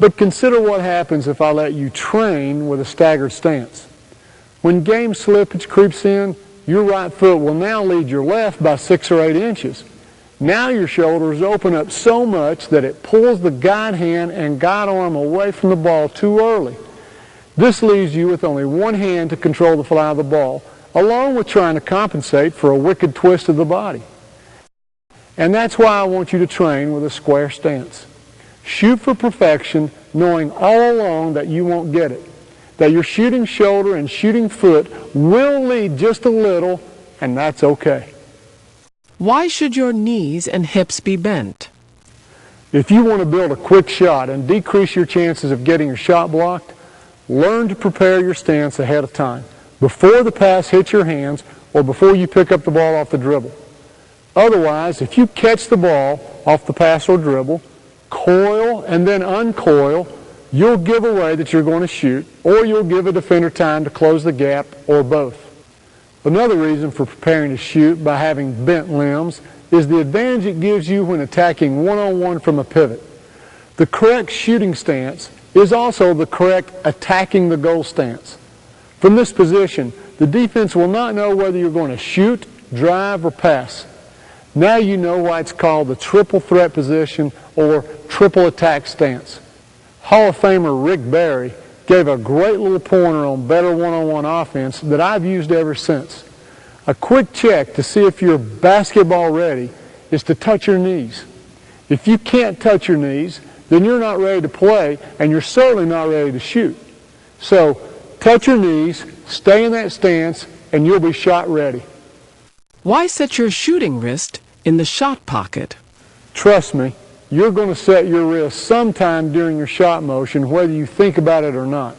But consider what happens if I let you train with a staggered stance. When game slippage creeps in, your right foot will now lead your left by 6 or 8 inches. Now your shoulders open up so much that it pulls the guide hand and guide arm away from the ball too early. This leaves you with only one hand to control the fly of the ball, along with trying to compensate for a wicked twist of the body. And that's why I want you to train with a square stance. Shoot for perfection, knowing all along that you won't get it, that your shooting shoulder and shooting foot will lead just a little, and that's okay. Why should your knees and hips be bent? If you want to build a quick shot and decrease your chances of getting your shot blocked, learn to prepare your stance ahead of time, before the pass hits your hands or before you pick up the ball off the dribble. Otherwise, if you catch the ball off the pass or dribble, coil and then uncoil, you'll give away that you're going to shoot, or you'll give a defender time to close the gap, or both. Another reason for preparing to shoot by having bent limbs is the advantage it gives you when attacking one-on-one from a pivot. The correct shooting stance is also the correct attacking the goal stance. From this position, the defense will not know whether you're going to shoot, drive, or pass. Now you know why it's called the triple threat position or triple attack stance. Hall of Famer Rick Barry gave a great little pointer on better one-on-one offense that I've used ever since. A quick check to see if you're basketball ready is to touch your knees. If you can't touch your knees, then you're not ready to play, and you're certainly not ready to shoot. So touch your knees, stay in that stance, and you'll be shot ready. Why set your shooting wrist in the shot pocket? Trust me, you're going to set your wrist sometime during your shot motion, whether you think about it or not.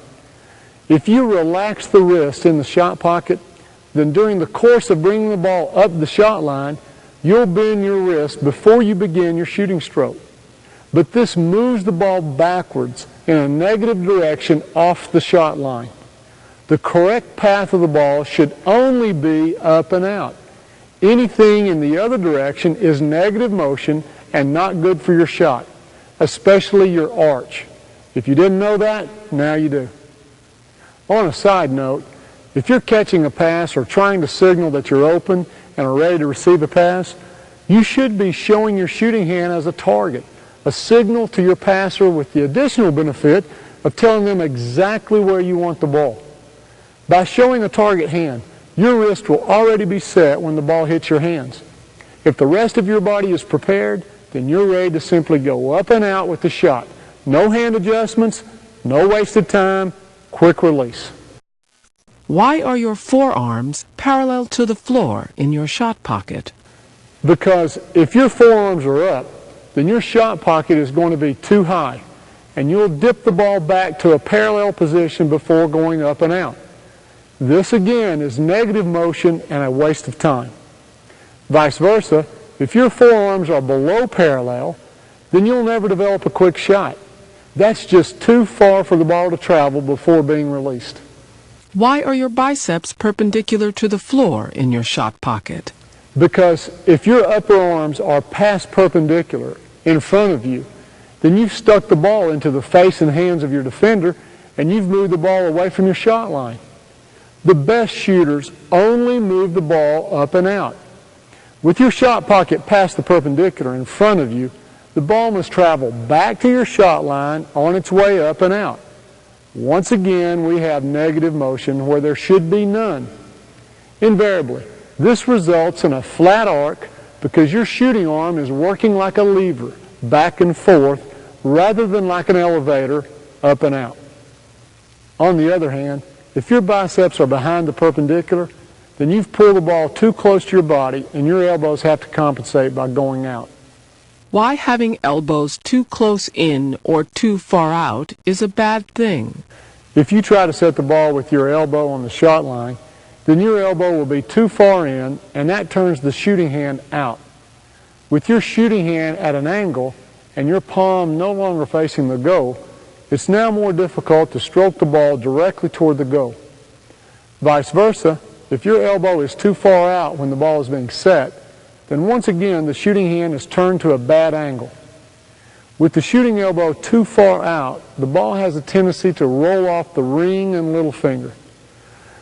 If you relax the wrist in the shot pocket, then during the course of bringing the ball up the shot line, you'll bend your wrist before you begin your shooting stroke. But this moves the ball backwards in a negative direction off the shot line. The correct path of the ball should only be up and out. Anything in the other direction is negative motion and not good for your shot, especially your arch. If you didn't know that, now you do. On a side note, if you're catching a pass or trying to signal that you're open and are ready to receive a pass, you should be showing your shooting hand as a target, a signal to your passer with the additional benefit of telling them exactly where you want the ball. By showing a target hand, your wrist will already be set when the ball hits your hands. If the rest of your body is prepared, then you're ready to simply go up and out with the shot. No hand adjustments, no wasted time, quick release. Why are your forearms parallel to the floor in your shot pocket? Because if your forearms are up, then your shot pocket is going to be too high, and you'll dip the ball back to a parallel position before going up and out. This again is negative motion and a waste of time. Vice versa, if your forearms are below parallel, then you'll never develop a quick shot. That's just too far for the ball to travel before being released. Why are your biceps perpendicular to the floor in your shot pocket? Because if your upper arms are past perpendicular in front of you, then you've stuck the ball into the face and hands of your defender, and you've moved the ball away from your shot line. The best shooters only move the ball up and out. With your shot pocket past the perpendicular in front of you, the ball must travel back to your shot line on its way up and out. Once again, we have negative motion where there should be none. Invariably, this results in a flat arc because your shooting arm is working like a lever, back and forth, rather than like an elevator, up and out. On the other hand, if your biceps are behind the perpendicular, then you've pulled the ball too close to your body and your elbows have to compensate by going out. Why having elbows too close in or too far out is a bad thing? If you try to set the ball with your elbow on the shot line, then your elbow will be too far in, and that turns the shooting hand out. With your shooting hand at an angle and your palm no longer facing the goal, it's now more difficult to stroke the ball directly toward the goal. Vice versa, if your elbow is too far out when the ball is being set, then once again the shooting hand is turned to a bad angle. With the shooting elbow too far out, the ball has a tendency to roll off the ring and little finger.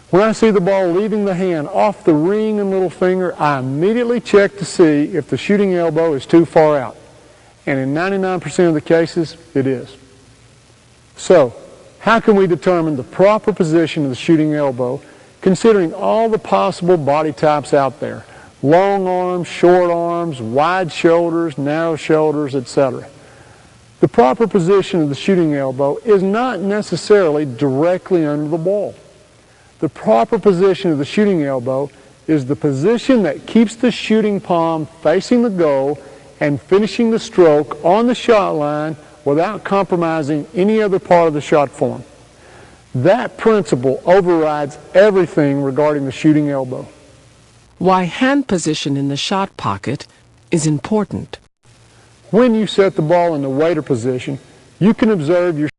When I see the ball leaving the hand off the ring and little finger, I immediately check to see if the shooting elbow is too far out. And in 99% of the cases, it is. So, how can we determine the proper position of the shooting elbow, considering all the possible body types out there? Long arms, short arms, wide shoulders, narrow shoulders, etc. The proper position of the shooting elbow is not necessarily directly under the ball. The proper position of the shooting elbow is the position that keeps the shooting palm facing the goal and finishing the stroke on the shot line without compromising any other part of the shot form. That principle overrides everything regarding the shooting elbow. Why hand position in the shot pocket is important. When you set the ball in the waiter position, you can observe your